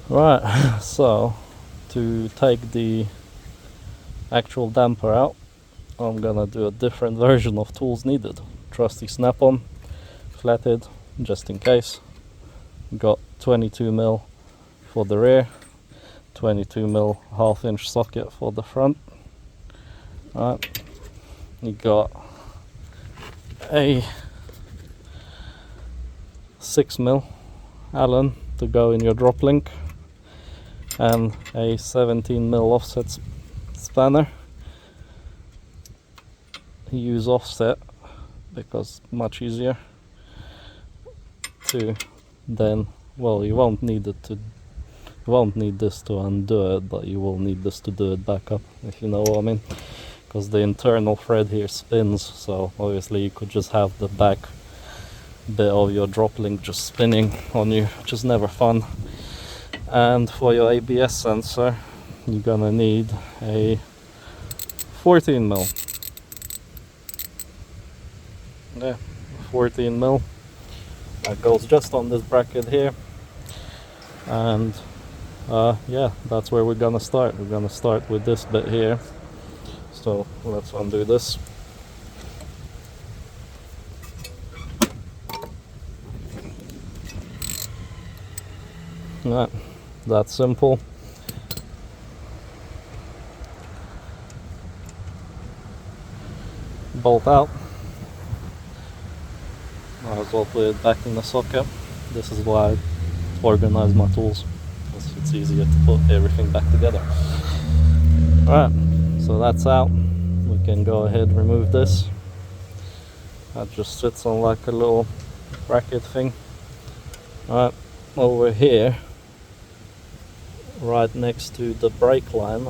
Right, so to take the actual damper out, I'm gonna do a different version of tools needed. Trusty snap-on, flathead, just in case. Got 22mm for the rear, 22mm half-inch socket for the front. Right, you got a 6mm Allen to go in your drop link, and a 17mm offset spanner. Use offset because much easier to then, well, you won't need this to undo it, but you will need this to do it back up, if you know what I mean, because the internal thread here spins, so obviously you could just have the back bit of your drop link just spinning on you, which is never fun. And for your ABS sensor, you're gonna need a 14mm. Yeah, 14mm. That goes just on this bracket here. And yeah, that's where we're gonna start. We're gonna start with this bit here. So let's undo this. Yeah, that's simple. Bolt out. Might as well put it back in the socket. This is why I organize my tools, because it's easier to put everything back together. Alright, so that's out. We can go ahead and remove this. That just sits on like a little bracket thing. Alright, over here, right next to the brake line.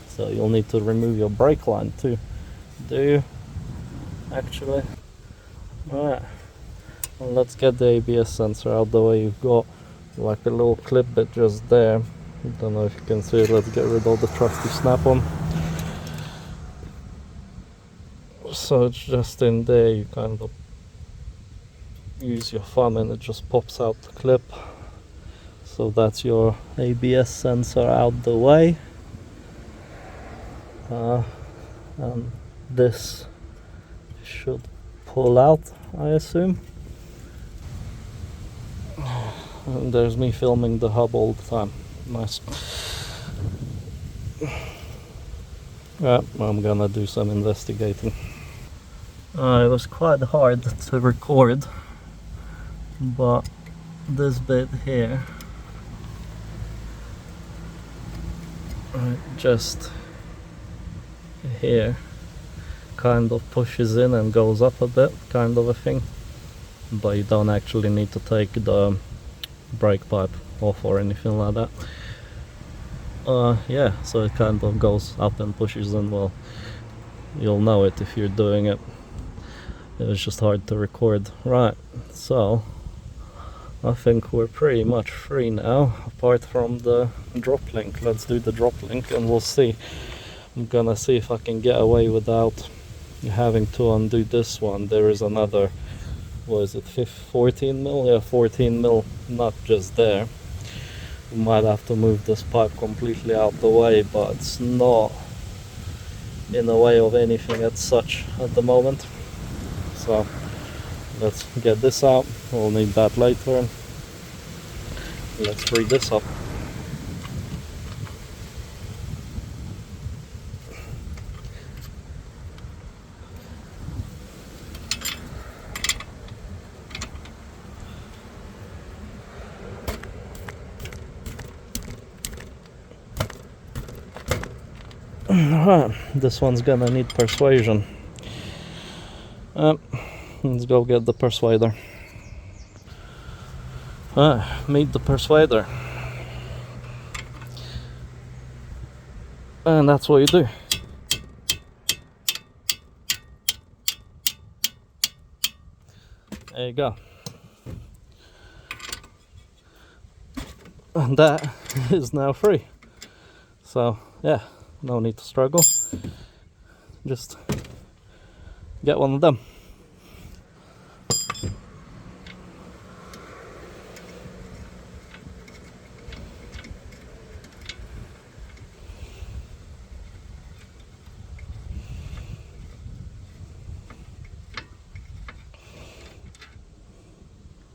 So you'll need to remove your brake line too. Do you? Actually. Alright, well, let's get the ABS sensor out the way. You've got like a little clip bit just there. I don't know if you can see it. Let's get rid of the trusty snap-on. So it's just in there, you kind of use your thumb and it just pops out the clip. So that's your ABS sensor out the way. And this should pull out, I assume. And there's me filming the hub all the time. Nice. Yeah, I'm gonna do some investigating. It was quite hard to record, but this bit here, just here, kind of pushes in and goes up a bit, kind of a thing, but you don't actually need to take the brake pipe off or anything like that. Yeah, so it kind of goes up and pushes in. Well, you'll know it if you're doing it. It was just hard to record. Right, so I think we're pretty much free now, apart from the drop link. Let's do the drop link and we'll see. I'm gonna see if I can get away without having to undo this one. There is another, what is it, 14mm? Yeah, 14mm nut just there. We might have to move this pipe completely out the way, but it's not in the way of anything as such at the moment. So let's get this out. We'll need that later. Let's free this up. Alright, this one's gonna need persuasion. Let's go get the persuader. Meet the persuader. And that's what you do. There you go. And that is now free. So yeah, no need to struggle. Just get one of them.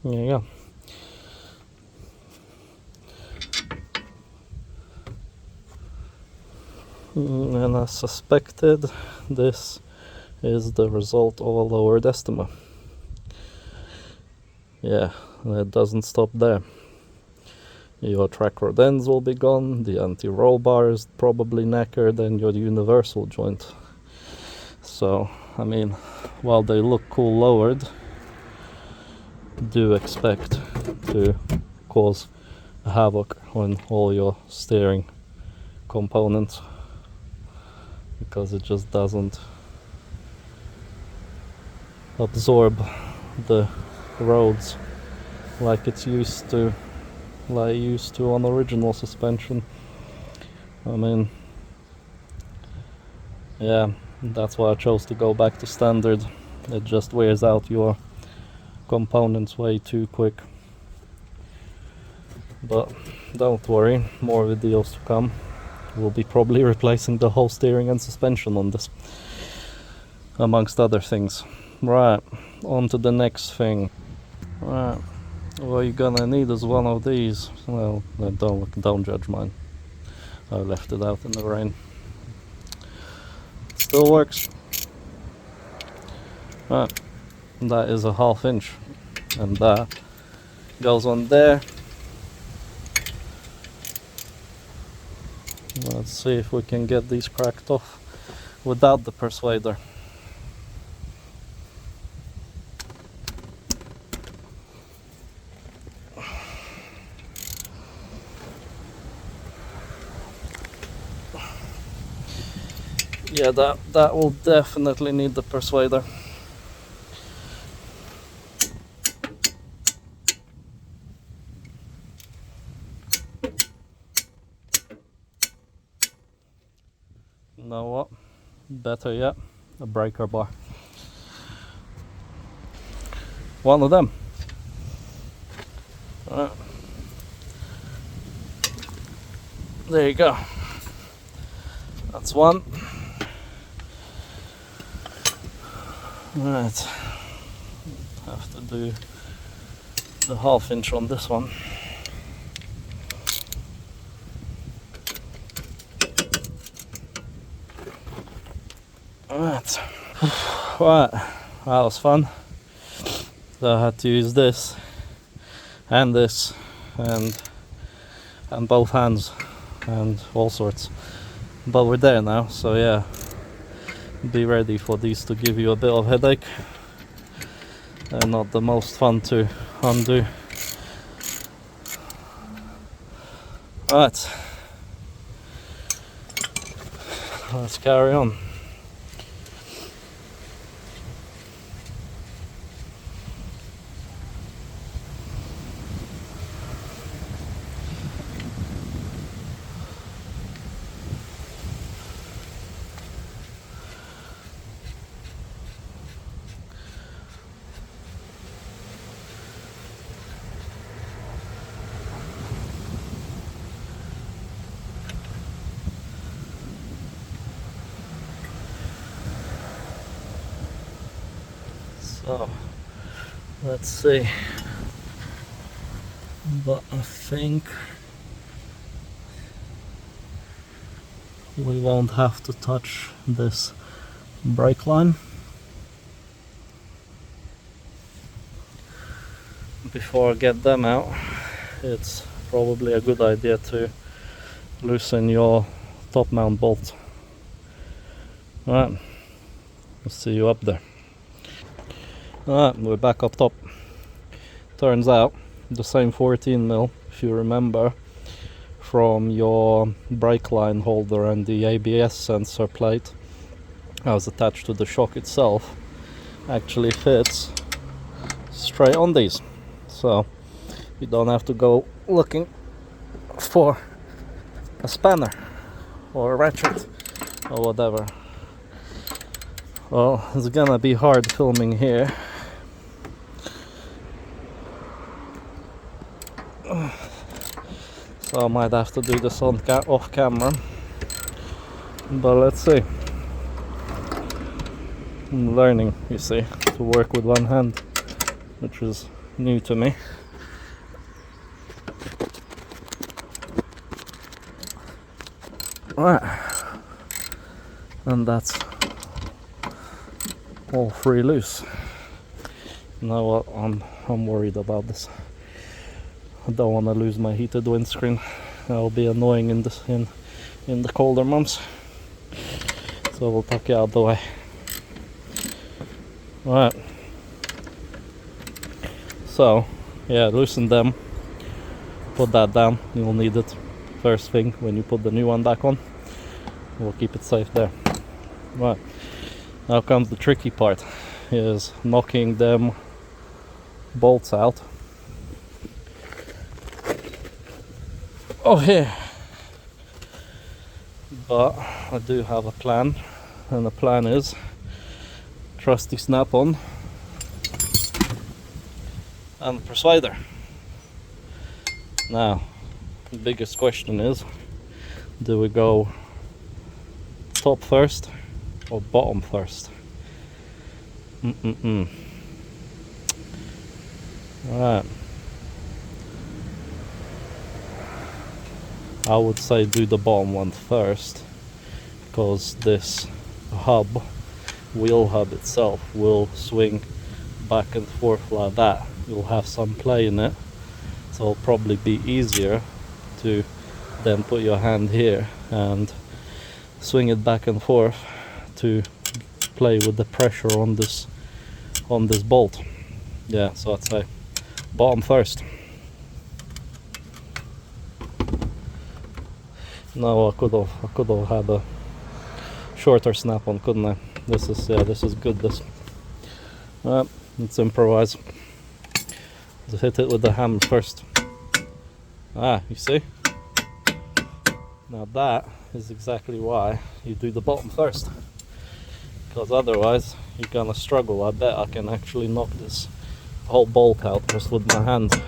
there you go. And as suspected, this is the result of a lowered Estima. Yeah, and it doesn't stop there. Your track rod ends will be gone, the anti-roll bar is probably knackered, and your universal joint. So, I mean, while they look cool lowered, do expect to cause havoc on all your steering components, because it just doesn't absorb the roads like it's used to on original suspension. I mean, yeah, that's why I chose to go back to standard. It just wears out your components way too quick. But don't worry, more videos to come. We'll be probably replacing the whole steering and suspension on this, amongst other things. Right, on to the next thing. Right, what you're gonna need is one of these. Well, don't judge mine. I left it out in the rain. Still works. Right, that is a 1/2 inch, and that goes on there. Let's see if we can get these cracked off without the persuader. Yeah, that will definitely need the persuader. You know what? Better yet, a breaker bar. One of them. Right. There you go. That's one. Right. Have to do the 1/2 inch on this one. Right. Right. That was fun. So I had to use this and this and both hands and all sorts. But we're there now, so yeah. Be ready for these to give you a bit of headache. They're not the most fun to undo. Right. Let's carry on. So, let's see. But I think we won't have to touch this brake line before I get them out. It's probably a good idea to loosen your top mount bolt. Alright, I'll see you up there. Alright, we're back up top. Turns out the same 14mm, if you remember, from your brake line holder and the ABS sensor plate that was attached to the shock itself, actually fits straight on these. So you don't have to go looking for a spanner or a ratchet or whatever. Well, it's gonna be hard filming here. So I might have to do this on off camera, but let's see. I'm learning, you see, to work with one hand, which is new to me. Right, and that's all three loose. You know what, I'm worried about this. I don't want to lose my heated windscreen. That'll be annoying in the colder months. So we'll tuck it out the way. Right. So yeah, loosen them. Put that down. You'll need it first thing when you put the new one back on. We'll keep it safe there. Right. Now comes the tricky part. Is knocking them bolts out. Oh here. But I do have a plan, and the plan is trusty snap-on and persuader. Now the biggest question is, do we go top first or bottom first? Alright, I would say do the bottom one first, because this wheel hub itself will swing back and forth like that. You'll have some play in it, so it'll probably be easier to then put your hand here and swing it back and forth to play with the pressure on this bolt. Yeah, so I'd say bottom first. No, I could have had a shorter snap on, couldn't I? This is good. Let's improvise. Just hit it with the hammer first. You see? Now that is exactly why you do the bottom first, because otherwise you're gonna struggle. I bet I can actually knock this whole bolt out just with my hand.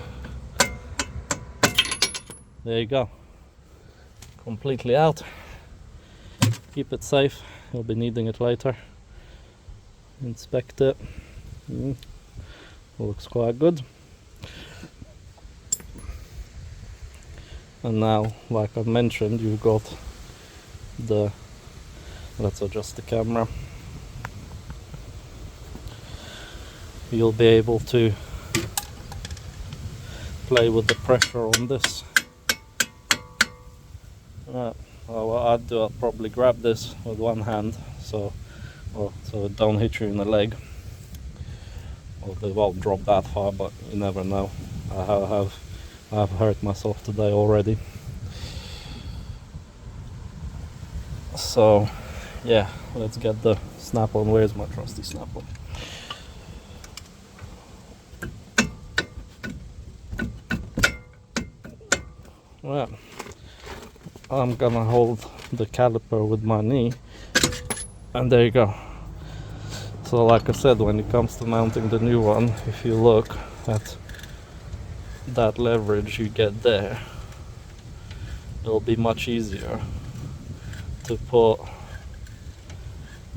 There you go. Completely out. Keep it safe. You'll be needing it later. Inspect it. Looks quite good. And now, like I mentioned, you've got the, let's adjust the camera. You'll be able to play with the pressure on this. Well, what I'd do, I'll probably grab this with one hand, so it don't hit you in the leg. Well, they won't drop that far, but you never know. I've hurt myself today already. So yeah, let's get the snap-on. Where's my trusty snap-on? Well, I'm gonna hold the caliper with my knee, and there you go. So like I said, when it comes to mounting the new one, if you look at that leverage you get there, it'll be much easier to put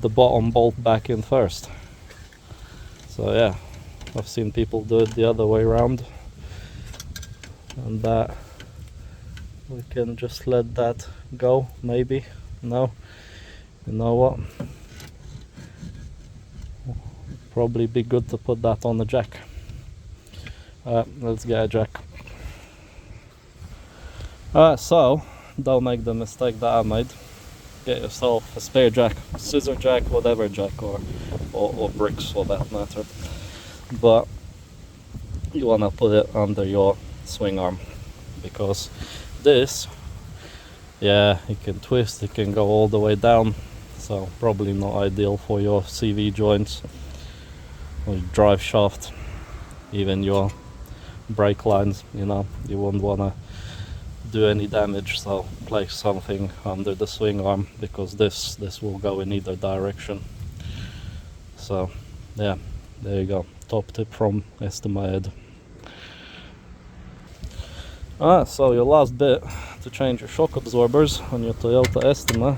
the bottom bolt back in first. So yeah, I've seen people do it the other way around, and that we can just let that go, maybe. No, you know what, probably be good to put that on the jack. Let's get a jack. So don't make the mistake that I made. Get yourself a spare jack, scissor jack, whatever jack, or bricks for that matter. But you wanna put it under your swing arm, because this, yeah, it can twist, it can go all the way down, so probably not ideal for your CV joints or drive shaft, even your brake lines. You know, you won't want to do any damage, so place something under the swing arm, because this will go in either direction. So yeah, there you go, top tip from Estima. So your last bit to change your shock absorbers on your Toyota Estima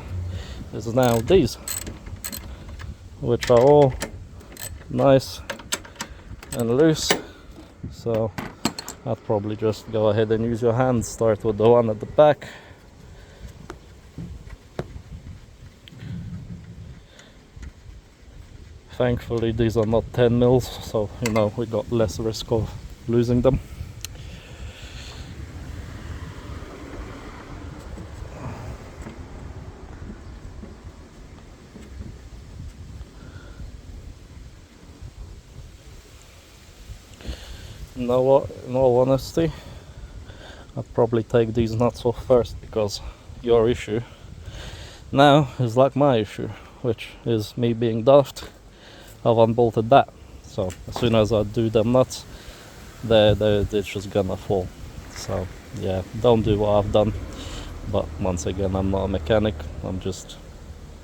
is now these, which are all nice and loose, so I'd probably just go ahead and use your hands. Start with the one at the back. Thankfully these are not 10 mils, so you know we got less risk of losing them. You know what, in all honesty, I'd probably take these nuts off first, because your issue now is like my issue, which is me being daft. I've unbolted that, so as soon as I do them nuts, they're just gonna fall. So yeah, don't do what I've done. But once again, I'm not a mechanic, I'm just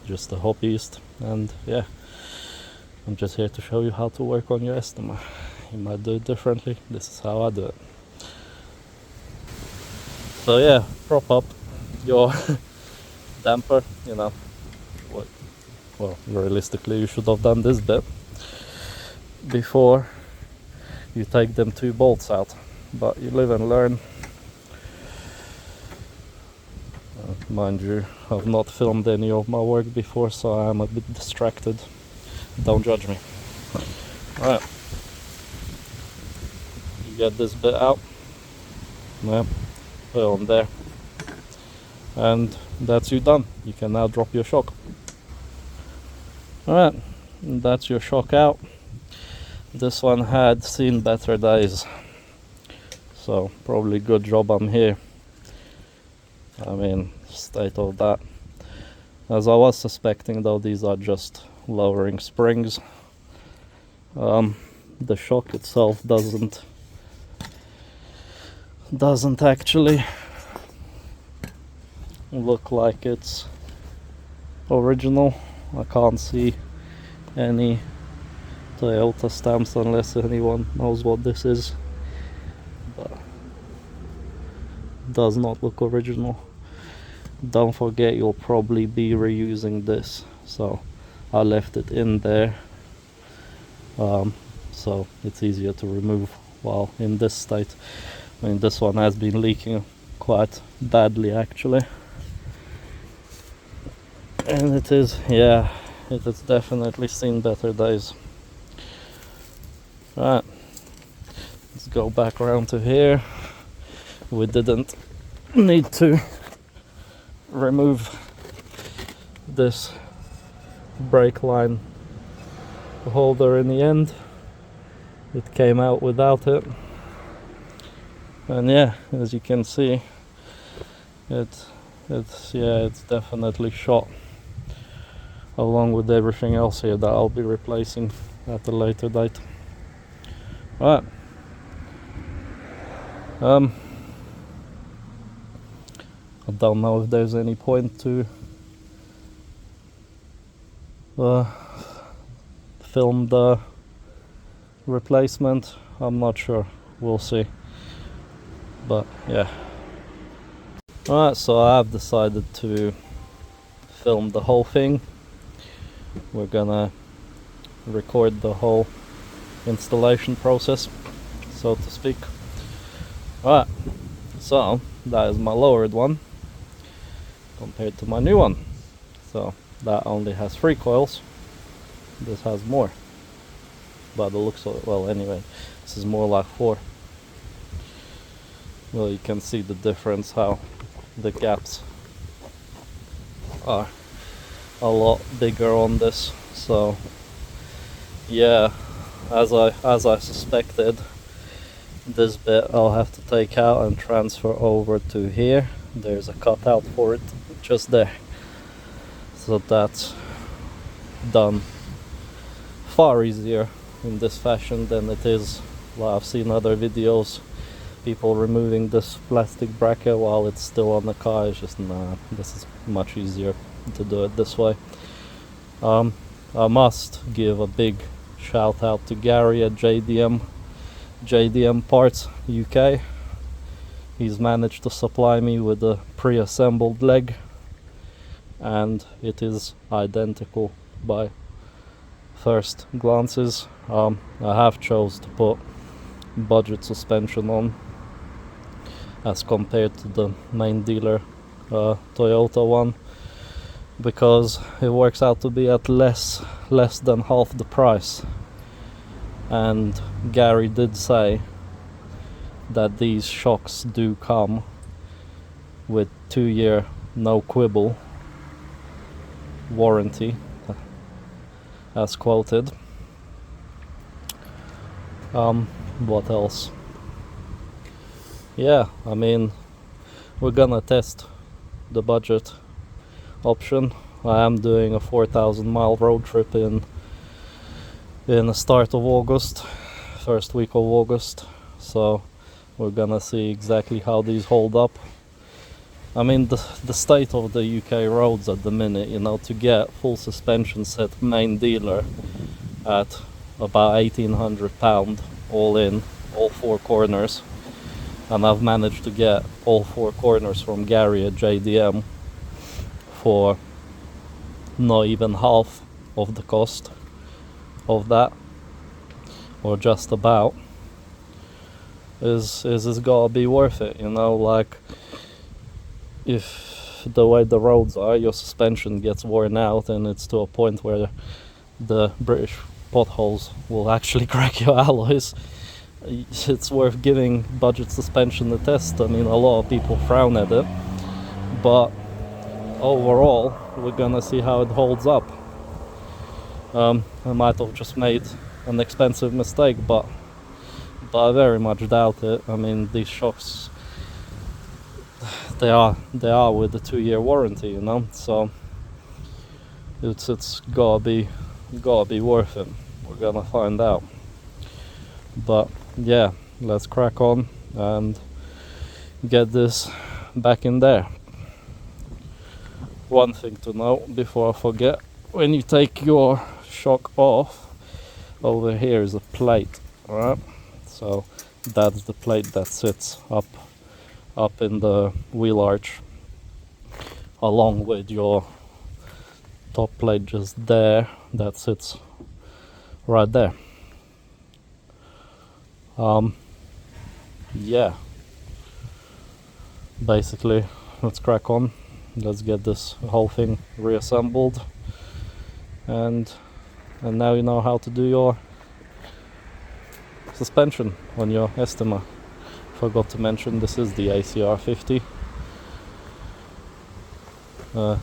a hobbyist, and yeah, I'm just here to show you how to work on your Estima. You might do it differently, this is how I do it. So yeah, prop up your damper, you know, well, realistically you should have done this bit before you take them 2 bolts out, but you live and learn. Mind you, I've not filmed any of my work before, so I'm a bit distracted. Don't judge me. Alright, you get this bit out, yeah, put it on there, and that's you done. You can now drop your shock. Alright, that's your shock out. This one had seen better days, so probably good job I'm here. I mean, state of that. As I was suspecting though, these are just lowering springs. The shock itself doesn't actually look like it's original. I can't see any Toyota stamps unless anyone knows what this is, but it does not look original. Don't forget, you'll probably be reusing this, so I left it in there, so it's easier to remove while in this state. I mean, this one has been leaking quite badly actually, and it has definitely seen better days. Right, let's go back around to here. We didn't need to remove this brake line holder in the end. It came out without it, and yeah, as you can see, it's definitely shot, along with everything else here that I'll be replacing at a later date. Right. I don't know if there's any point to film the replacement. I'm not sure, we'll see, but yeah. Alright, so I've decided to film the whole thing. We're gonna record the whole installation process, so to speak. Alright, so that is my lowered one compared to my new one. So that only has 3 coils, this has more, but it looks like, well, anyway, this is more like 4. Well, you can see the difference, how the gaps are a lot bigger on this. So yeah, as I suspected, this bit I'll have to take out and transfer over to here. There's a cutout for it just there, so that's done far easier in this fashion than it is. Well, I've seen other videos, people removing this plastic bracket while it's still on the car. It's just, nah, this is much easier to do it this way. I must give a big shout out to Gary at JDM Parts UK. He's managed to supply me with a pre-assembled leg, and it is identical by first glances. I have chose to put budget suspension on as compared to the main dealer Toyota one, because it works out to be at less than half the price. And Gary did say that these shocks do come with 2-year no quibble warranty, as quoted. What else? Yeah, I mean, we're gonna test the budget option. I am doing a 4,000 mile road trip in the start of August, first week of August, so we're gonna see exactly how these hold up. I mean, the state of the UK roads at the minute, you know, to get full suspension set main dealer at about £1,800 all in, all 4 corners, and I've managed to get all 4 corners from Gary at JDM for not even half of the cost of that, or just about. Is gotta be worth it, you know? Like, if the way the roads are, your suspension gets worn out and it's to a point where the British potholes will actually crack your alloys, it's worth giving budget suspension a test. I mean, a lot of people frown at it, but overall we're gonna see how it holds up. I might have just made an expensive mistake, but I very much doubt it. I mean, these shocks, they are with the 2-year warranty, you know, so it's gotta be worth it. We're gonna find out. But yeah, let's crack on and get this back in there. One thing to note before I forget: when you take your shock off, over here is a plate, alright? So that's the plate that sits up in the wheel arch, along with your top plate just there, that sits right there. Yeah, basically, let's crack on. Let's get this whole thing reassembled, and now you know how to do your suspension on your Estima. Forgot to mention, this is the ACR50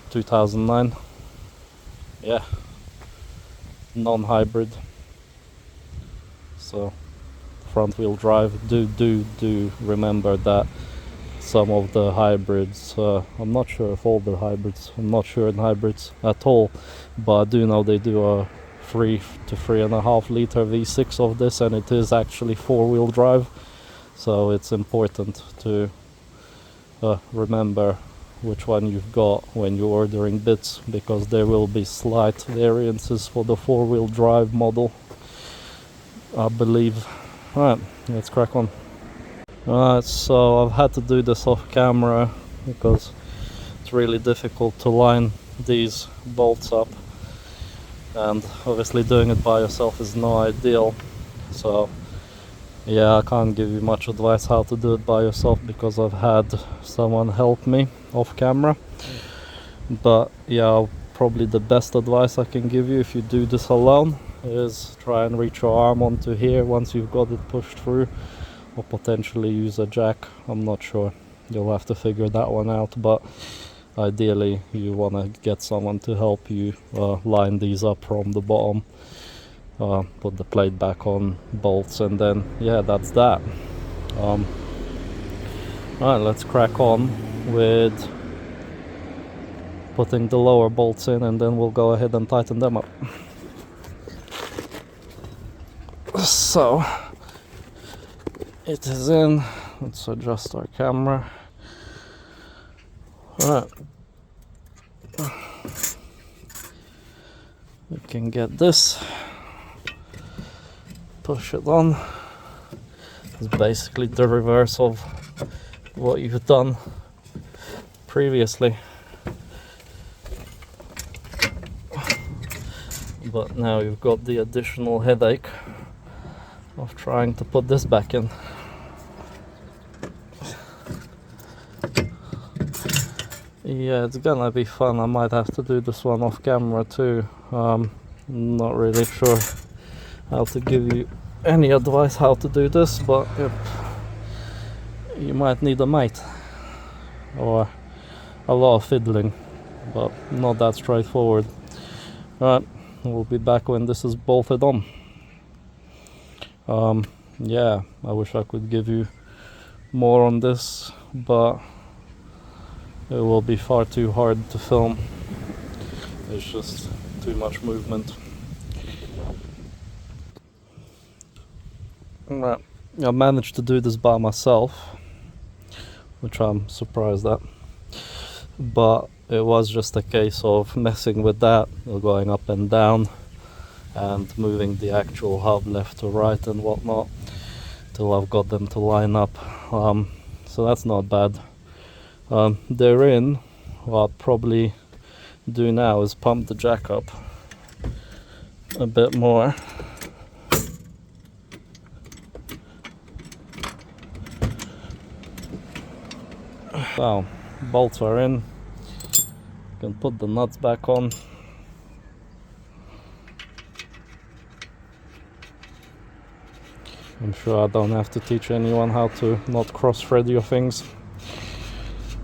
2009. Yeah, non-hybrid, so front wheel drive. Do remember that some of the hybrids, I'm not sure if all the hybrids, I'm not sure in hybrids at all, but I do know they do a 3 to 3.5 liter V6 of this, and it is actually 4-wheel drive, so it's important to remember which one you've got when you're ordering bits, because there will be slight variances for the 4-wheel drive model, I believe. Alright, let's crack on. Alright, so I've had to do this off camera because it's really difficult to line these bolts up, and obviously doing it by yourself is not ideal. So yeah, I can't give you much advice how to do it by yourself because I've had someone help me off camera. But yeah, probably the best advice I can give you if you do this alone is try and reach your arm onto here once you've got it pushed through, or potentially use a jack. I'm not sure, you'll have to figure that one out, but ideally you want to get someone to help you line these up from the bottom, put the plate back on, bolts, and then yeah, that's that. Alright, let's crack on with putting the lower bolts in, and then we'll go ahead and tighten them up. So it is in. Let's adjust our camera. Alright, we can get this, push it on. It's basically the reverse of what you've done previously, but now you've got the additional headache of trying to put this back in. Yeah, it's gonna be fun. I might have to do this one off camera too. Not really sure how to give you any advice how to do this, but yep, you might need a mate or a lot of fiddling, but not that straightforward. Right, we'll be back when this is bolted on. Yeah, I wish I could give you more on this, but it will be far too hard to film. It's just too much movement. Right, I managed to do this by myself, which I'm surprised at, but it was just a case of messing with that, going up and down and moving the actual hub left to right and whatnot till I've got them to line up. So that's not bad. They're in. What I'll probably do now is pump the jack up a bit more. So, bolts are in. You can put the nuts back on. I'm sure I don't have to teach anyone how to not cross-thread your things,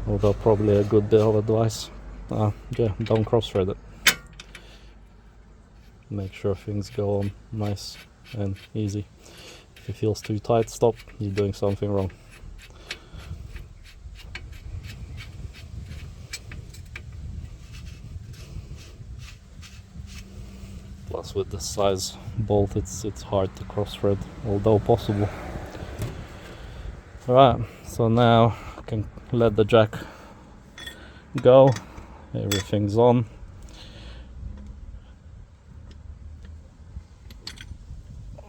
although probably a good bit of advice. Yeah, don't cross-thread it. Make sure things go on nice and easy. If it feels too tight, stop. You're doing something wrong. Plus with this size bolt it's hard to cross-thread, although possible. Alright, so now I can let the jack go. Everything's on.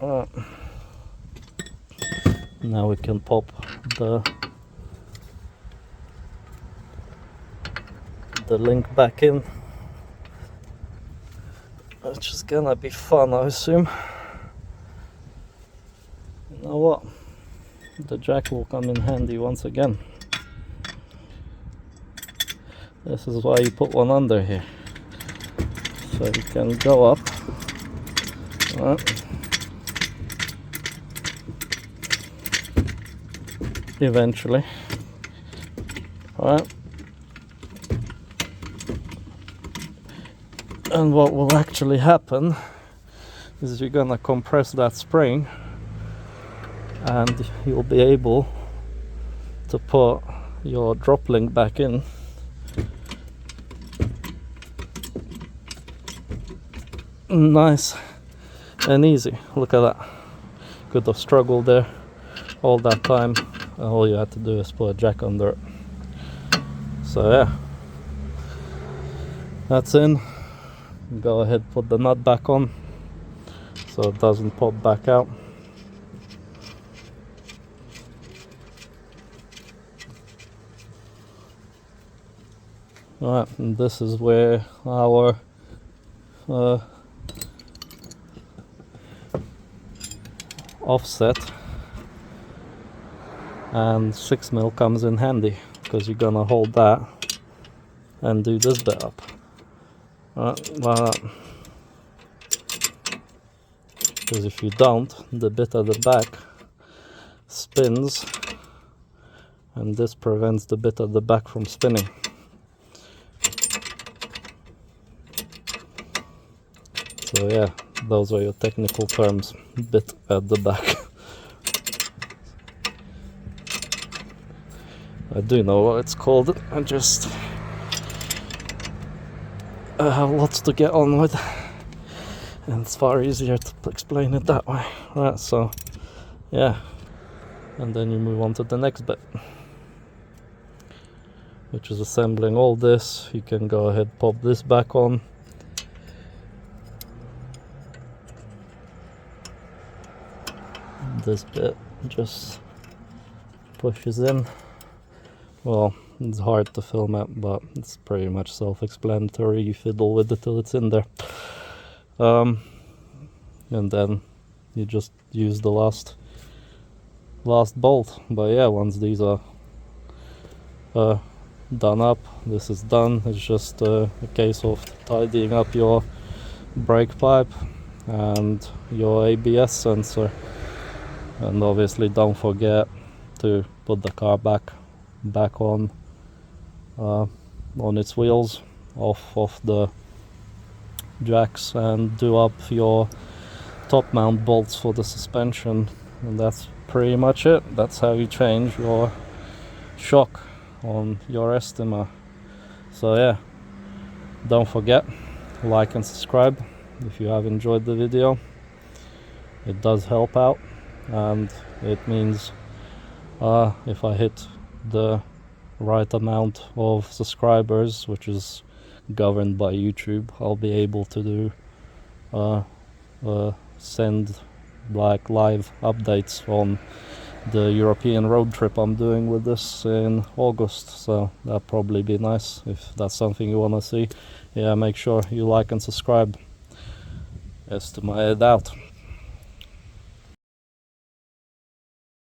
Alright. Now we can pop the link back in, which is gonna be fun, I assume. You know what? The jack will come in handy once again. This is why you put one under here, so you can go up. Eventually. Alright. And what will actually happen is you're gonna compress that spring and you'll be able to put your drop link back in. Nice and easy. Look at that. Could have struggled there all that time, and all you had to do is put a jack under it. So yeah, that's in. Go ahead, put the nut back on so it doesn't pop back out. Alright, and this is where our offset and 6mm comes in handy, because you're gonna hold that and do this bit up. Because if you don't, the bit at the back spins and this prevents the bit at the back from spinning. So yeah, those are your technical terms, bit at the back. I do know what it's called, I just have lots to get on with, and it's far easier to explain it that way. Right, so yeah, and then you move on to the next bit, which is assembling all this. You can go ahead, pop this back on. This bit just pushes in. Well, it's hard to film it, but it's pretty much self-explanatory. You fiddle with it till it's in there. And then you just use the last bolt. But yeah, once these are done up, this is done. It's just a case of tidying up your brake pipe and your ABS sensor, and obviously don't forget to put the car back on its wheels, off the jacks, and do up your top mount bolts for the suspension. And that's pretty much it. That's how you change your shock on your Estima. So yeah, don't forget, like and subscribe if you have enjoyed the video. It does help out, and it means if I hit the right amount of subscribers, which is governed by YouTube, I'll be able to do send like live updates on the European road trip I'm doing with this in August. So that'd probably be nice if that's something you want to see. Yeah, make sure you like and subscribe. Estima out.